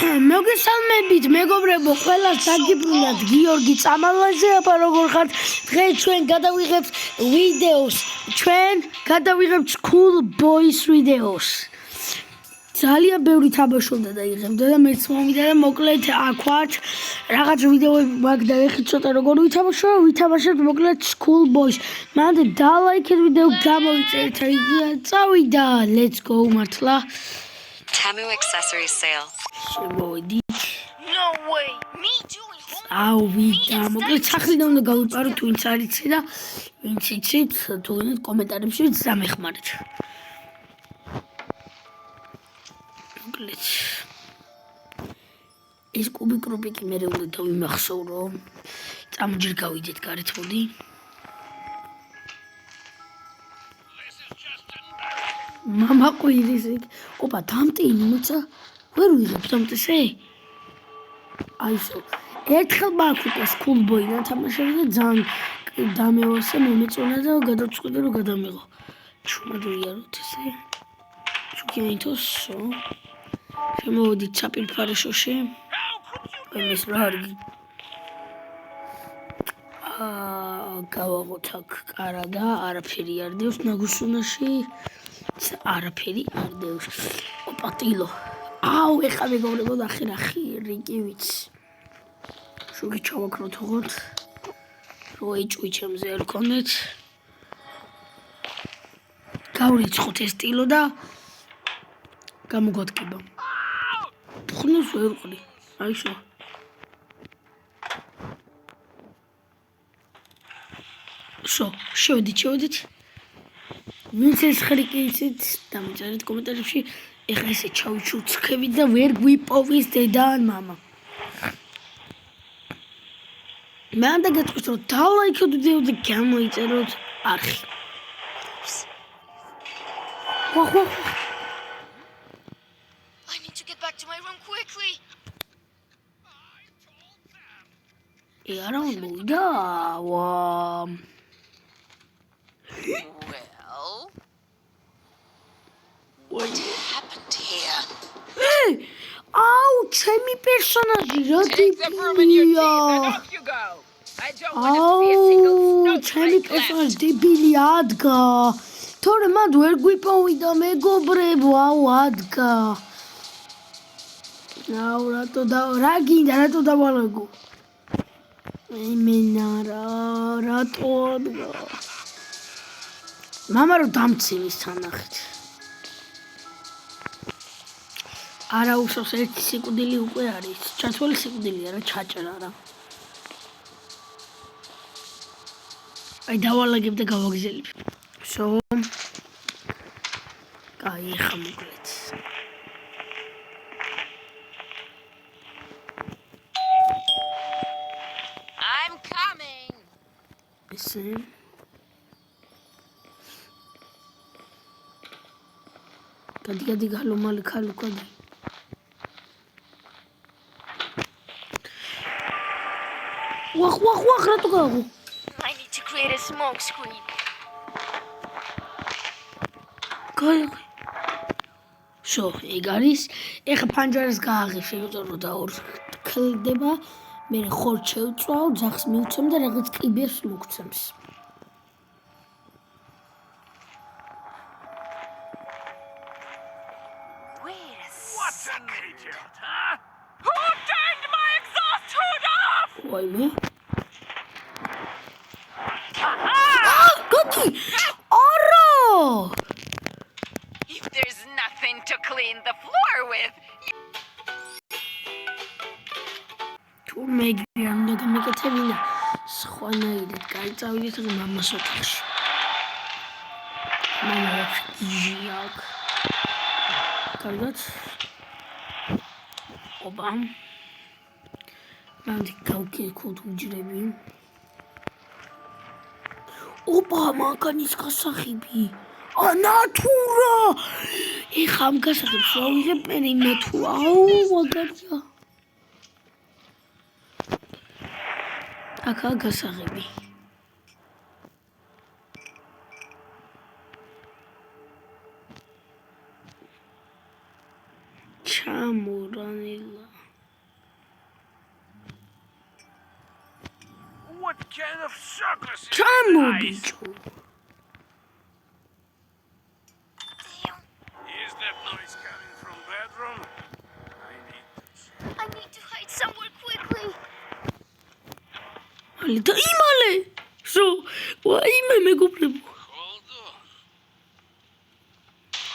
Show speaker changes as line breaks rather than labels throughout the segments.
მოგესალმებით მეგობრებო, ყველას დაგიბრუნდათ გიორგი წამალაძე, აბა როგორ ხართ? დღეს ჩვენ გადავიღებთ ვიდეოს. ჩვენ გადავიღებთ School Boys ვიდეოს. ძალიან ბევრი თამაშობდა და იღებდა და მეც მომიდა და მოკლედ აქ ვარ. რაღაც ვიდეოები მაქვს და ეხი ცოტა როგორ ვითამაშებთ მოკლედ School Boys. მანდ დალაიქეთ ვიდეო, გამოვიწერეთ რიგია, წავიდა. Let's go მართლა.
Tamu accessories sale.
No way. Me doing ავიდა. მოკლედ სახლიდან უნდა გავიპაროთ ვინც არ იცი და ვინც იცით, თუ ვინც კომენტარებში დამეხმარეთ. მოკლედ ეს კუბიკროპიკი მე უნდა დავიმახსოვრო. წამჯერ გავიდეთ გარეთ მოდი. Mama qoyirisi. Opa დამტენი მოცა ვერ ვიღებ დამტესე. აისო. ერთხელ მაქვს School Boy-ნა თამაშები და ძალიან დამეოსე მომეწონა და გადავწყვიტე რომ გადამიღო. ჩუმადოიაროთ ესე. ჩუქიანითოსო. შემოვიდით საპირფარეშოში. ეს რა არის? გავაღოთ აქ კარა და არაფერი არ დევს ნაგუსუნაში. არაფერი არ დევს. ოპა ტილო. აუ ეხლა მეგობრებო ნახე რიგი ვიცი. შუგი ჩავაქროთ ოღონდ. რო ეჭვი ჩემზე არ ქონდეთ. გავრიცხოთ ეს ტილო და გამოგვადგება. ხნოს ვერ ყრი. აიშო. შევედით. ვინც ეს ხრიკი იცით, დამეწერეთ კომენტარებში. ეხლა ესე ჩავიჩუცქებით და ვერ გვიპოვის დედა ან მამა. მე ამ და გეტყვით რომ დალაიქოთ ვიდეო და გამოიწეროთ არხი.
I need to get back to my room quickly.
არა მოვიდა.
What happened here?
Hey! Ow, ჩემი პერსონაჟი რა დებილია. ჩემი პერსონაჟი დებილია ადგა. თორე მანდ ვერ გვიპოვიდა მეგობრებო, ადგა. აუ რა გინდა რატო დავალაგო? მენა რატო ადგა? მამა რო დამცინის თანახით. არა უშავს ერთი სიკვდილი უკვე არის. ჩათვალი სიკვდილია რა ჩაჭრა რა. აი დავალაგებ და გავაგზელებ. კაი ხა მოკლედ.
I'm coming.
ესე გადი გალო მალე ხალო გადი. ვახ რატო გააღო?
I need to create a smoke screen.
გაი. ეგ არის. ეხა ფანჯარას გააღებ, შეგეძლო რომ და ორ კლდება. მე ხორ შევწვავ, ძახს მივცემ და რაღაც კიბერს მოგცემს.
What's an idiot, huh? Who turned my exhaust hood off?
Why me? Gotti! Oro!
If there's nothing to clean the floor with,
Maybe I'm not gonna make a table. Swanade, guys, I will get Mama Sotash. Mama, Giak. Cargot. Obam. Mandi Kauki could Jirebi. Obama can is Kasahibi. Natura! Ich am Kasahib, so we have many Natura. Oh, my God. აკა გასაღები. ჩამურანილა
kind of circus is
Čemu
nice?
biču?
Is that noise coming from bedroom?
I need to hide somewhere quickly.
Ale da imale! Šo? Ime მეგობრებო.
Hold on.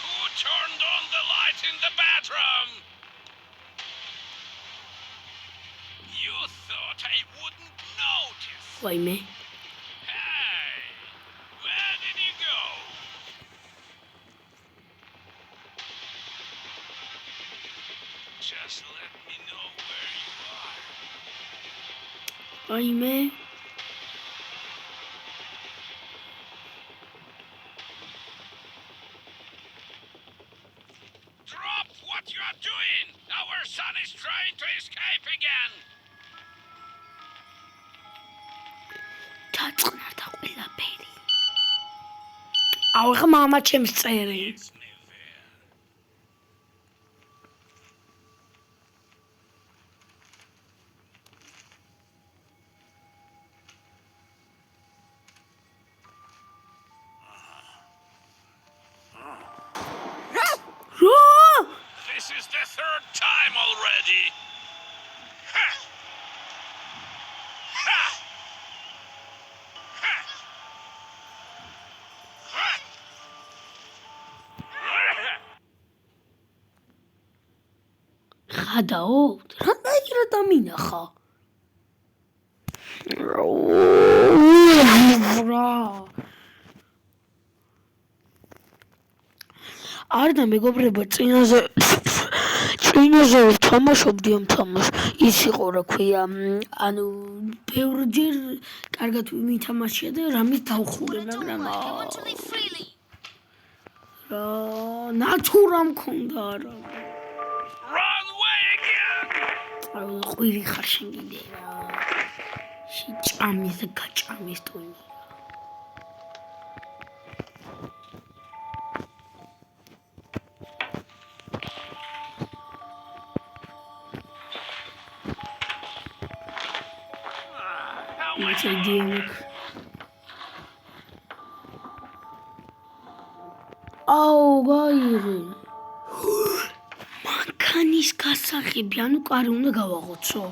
Who turned on the light in the bathroom? You thought I wouldn't notice.
Ვაიმე.
Hey, where did you go? Just let me know where you are.
ვაიმე.
Drop what you are doing! Our son is trying to escape again!
დაწყნარდა ყველაფერი. აუღა მამა ჩემს წერე.
It's never.
რო!
This is the third time already! Ha! Ha! Ha! Ha!
ხადაო? რა დაიგრა დამინახა? რა. არდა მეგობრებო წინაზე ვთამაშობდი ამ თამაშს. ის იყო რა ქვია, ანუ ბევრჯერ კარგად ვიმითამაშია და რამის დავხურე, მაგრამ
I want to live freely.
რა ნატურა მქონდა რა.
Run away again!
აი ყვირი ხარ შენ კიდე რა. ჭამის და გაჭამის ტონი. It's a gimmick. Oh, გაიღე. მანქანის გასაღები, ანუ კარი უნდა გავაღოცო.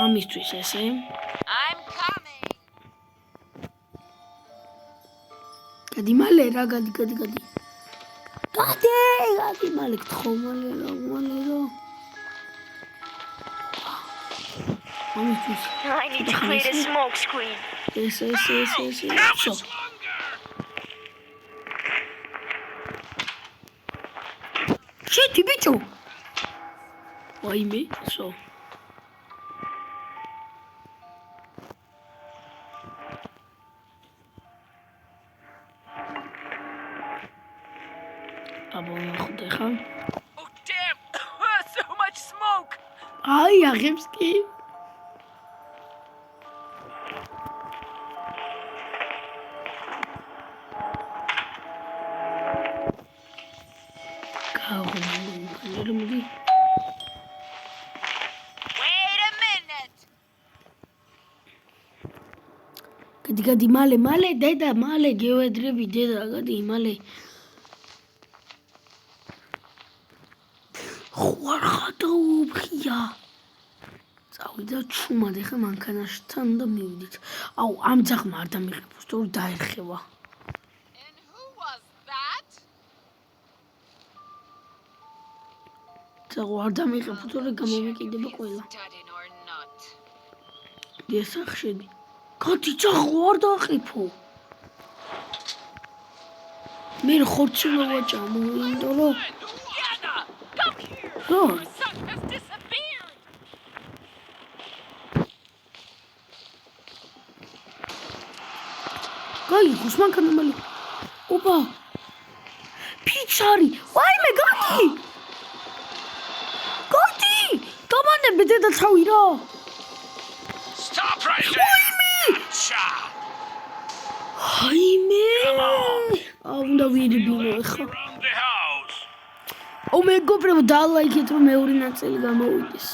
ამისთვის ესე.
I'm coming.
გადი მალე რა, გადი. გადი მალე, გთხოვ მალე რა. ამისთვის.
I need to create a smoke screen.
ესე.
How
Всё.
much longer?
შედი ბიჭო. ვაიმე, სო. აბა ნახოთ ხა.
Oh, damn! So much smoke!
აი, აღებს კი. გააღმოვანე.
Wait a minute.
გადი მალე დედა მალე გევედრები დედა გადი მალე ხوار ხადაუბრია წავიდა ჩუმად ეხა მანქანაშთან და მივიდით აუ ამ ძაღმა არ დამიღებოს თუ დაერხევა
And who was that?
ძაღვა არ დამიღებოს თუ გამომიკიდება ყველა
Studying or not.
დიასახშედი გადი ძაღვა არ დაყიფო მე ხორცილო ვაჭამო ინდო რომ
Yana, come here.
რო
Your son has disappeared.
გაიგოს მანქანა მალე ოპა ფიცარი ვაიმე გადი გამანდები დედა თავი რა
Stop right there! Cha!
ვაიმე უნდა ვირიბინო ეხა
Around the house!
ო მეგობრებო დალაიქეთ რომ მეორე ნაწილი გამოვიდეს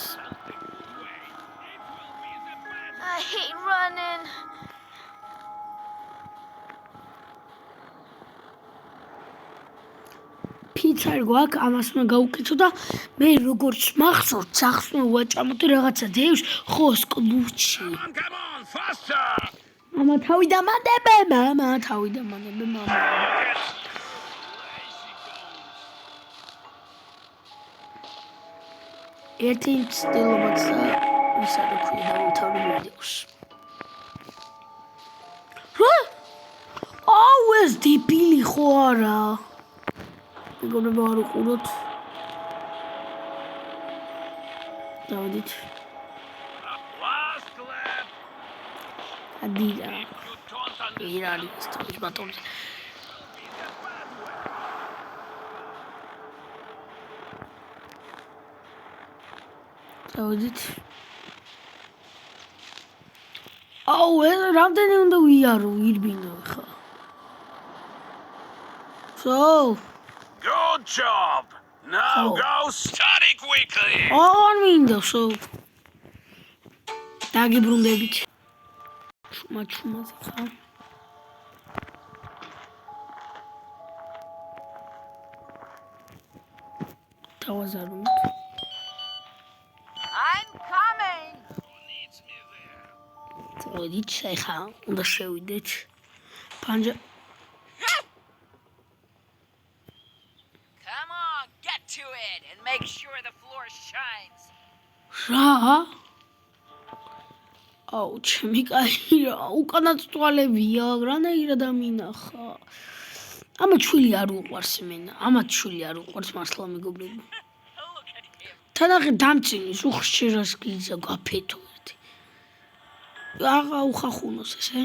საერთოდ გვაქვს, ამას მე გავუკეთო და მე როგორც მახსოვს, ძაღლს მე ვაჭამოდი რაღაცა დევს ხოს კლუჩი.
Come on, faster!
მამა თავი დამანდებე, მამა თავი დამანდებე, მამა. ერთი ცდილობაც და ვისა და ქვია დავთავრი ვიდეოს. რა? აუ ეს დებილი ხო არა? მეგონება არ უყუროთ. დავდით.
Last clap!
ადიდა.
You don't understand.
ვინ არის თავის ბატონი? დავდით. აუ ეს რამდენი უნდა ვიარო, ირბინო ხა. So,
Good job! Now
Oh.
go study quickly!
არ მინდა, so. დაგიბრუნდებით. ჩუმაზე ხა. თავაზარუნდ.
I'm coming.
Who needs me there?
წოდით ხა, უნდა შევიდეთ. პანჯა
Come on, get to it and make sure the floor shines.
რა? აუ, ჩემი კაი რა, უკანაც თვალებია, რანაირად დამინახა. ამა ჩვილი არ უყვარს მენა, ამათ ჩვილი არ უყვარს მართლა მეგობრებო.
Look at him.
თანახე დამცინის უხშირას გიზა გაფეთო ერთი. აღა უხახუნოს ესე.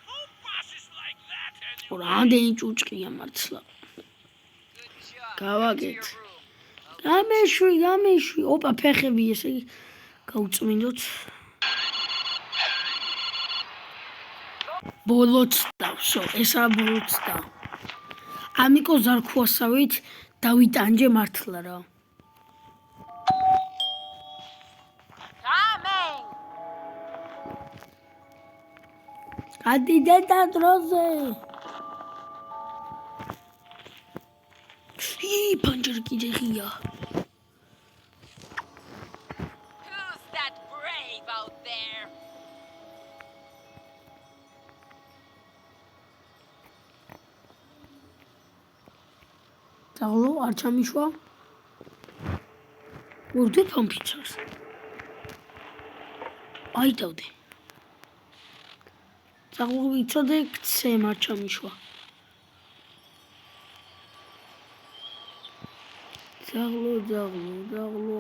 Who passes like that anymore?
რამდენი ჭუჭყია მართლა.
Good job.
გავაკეთ.
Your room.
გამეშვი, ოპა ფეხები ესე გაუწმინდოთ. ბოლოცდავსო, ესა ბოლოცდა. ამიკო ზარქუასავით დავიტანჯე მართლა რა.
Coming.
გადიდე და დროზე. პანჯერი კიდე ღია.
Who's that brave out there?
ძაღლო არ ჩამიშვა. ვორდე ფამფიცარს. აი დავდე. ძაღლო ვიცოდე ქცე არ ჩამიშვა. ძაღლო.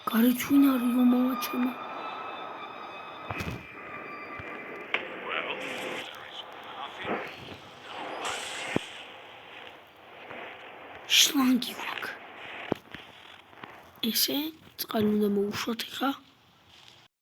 გარეთ ვინ არისო მამა ჩემო?
Well, there is nothing.
შლანგი ვაკ. ესე წყალი უნდა მოუშვათ ხა.